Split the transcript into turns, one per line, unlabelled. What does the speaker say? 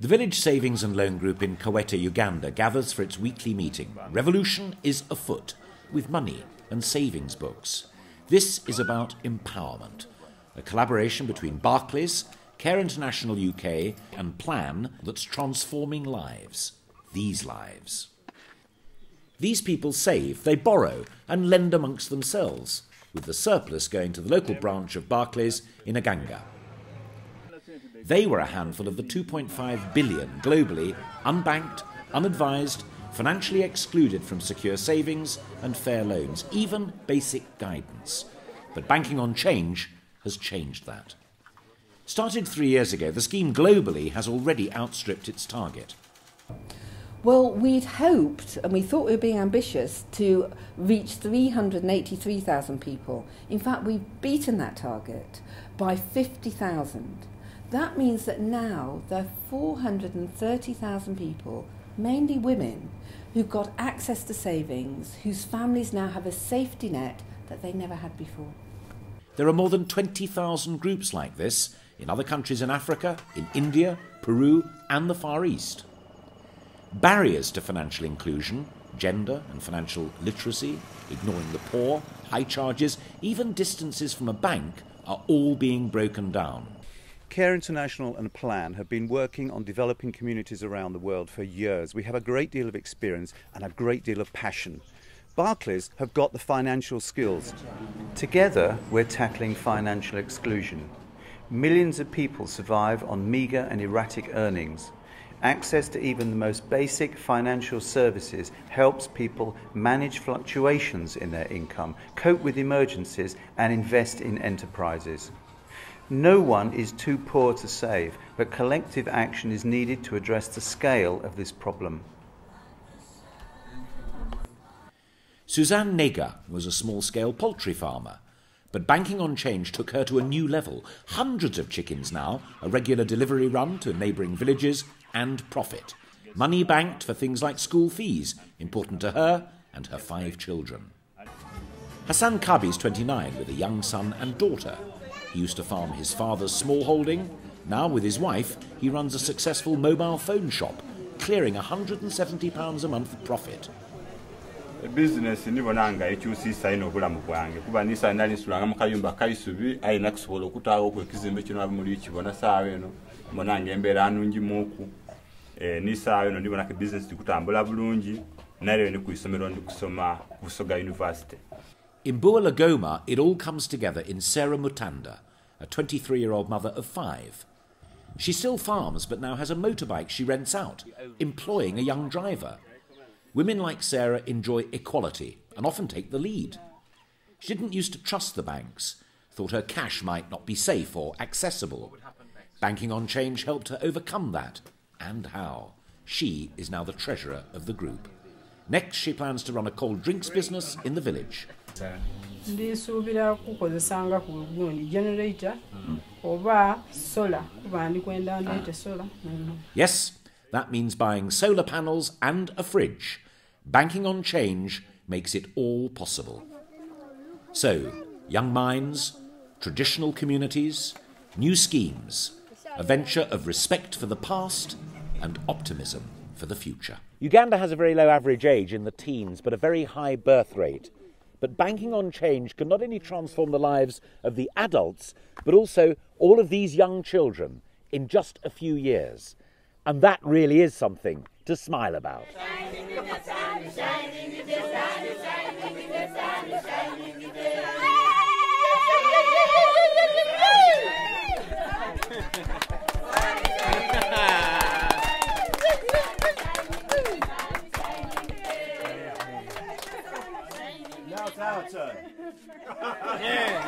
The Village Savings and Loan Group in Kaweta, Uganda gathers for its weekly meeting. Revolution is afoot, with money and savings books. This is about empowerment, a collaboration between Barclays, Care International UK and Plan that's transforming lives. These lives. These people save, they borrow and lend amongst themselves, with the surplus going to the local branch of Barclays in Uganda. They were a handful of the 2.5 billion globally unbanked, unadvised, financially excluded from secure savings and fair loans, even basic guidance. But Banking on Change has changed that. Started 3 years ago, the scheme globally has already outstripped its target.
Well, we'd hoped, and we thought we were being ambitious, to reach 383,000 people. In fact, we've beaten that target by 50,000. That means that now there are 430,000 people, mainly women, who've got access to savings, whose families now have a safety net that they never had before.
There are more than 20,000 groups like this in other countries in Africa, in India, Peru and the Far East. Barriers to financial inclusion, gender and financial literacy, ignoring the poor, high charges, even distances from a bank are all being broken down.
Care International and Plan have been working on developing communities around the world for years. We have a great deal of experience and a great deal of passion. Barclays have got the financial skills. Together, we're tackling financial exclusion. Millions of people survive on meagre and erratic earnings. Access to even the most basic financial services helps people manage fluctuations in their income, cope with emergencies, and invest in enterprises. No one is too poor to save, but collective action is needed to address the scale of this problem.
Suzanne Nega was a small-scale poultry farmer, but Banking on Change took her to a new level. Hundreds of chickens now, a regular delivery run to neighbouring villages, and profit. Money banked for things like school fees, important to her and her 5 children. Hassan Kabi's 29 with a young son and daughter. He used to farm his father's small holding. Now, with his wife, he runs a successful mobile phone shop, clearing £170 a month profit.
Business nibonanga ekyusiisa ino obulamu bwange kuba nisa ndali sulanga mu kayumba kaisubi ayina kusobola okutaawo kwekizimbe kino abimuli kibona saawa eno mbonanga embeera nungi muku nisaawa eno ndibona ke business tikutambula bulungi naleo ni ku isomero ndi kusoma ku Busoga University.
In Bua Lagoma, it all comes together in Sarah Mutanda, a 23-year-old mother of 5. She still farms, but now has a motorbike she rents out, employing a young driver. Women like Sarah enjoy equality and often take the lead. She didn't used to trust the banks, thought her cash might not be safe or accessible. Banking on Change helped her overcome that. And how? She is now the treasurer of the group. Next, she plans to run a cold drinks business in the village.
Ndisuubira kukozesanga ku gundi generator oba solar kuba ndi kwenda ndete solar.
Yes, that means buying solar panels and a fridge. Banking on Change makes it all possible. So, young minds, traditional communities, new schemes, a venture of respect for the past and optimism for the future. Uganda has a very low average age in the teens, but a very high birth rate. But Banking on Change can not only transform the lives of the adults, but also all of these young children in just a few years. And that really is something to smile about. Shining in the sun, shining in the sun, shining in the sun, shining in the sun. Now it's our turn. Yeah.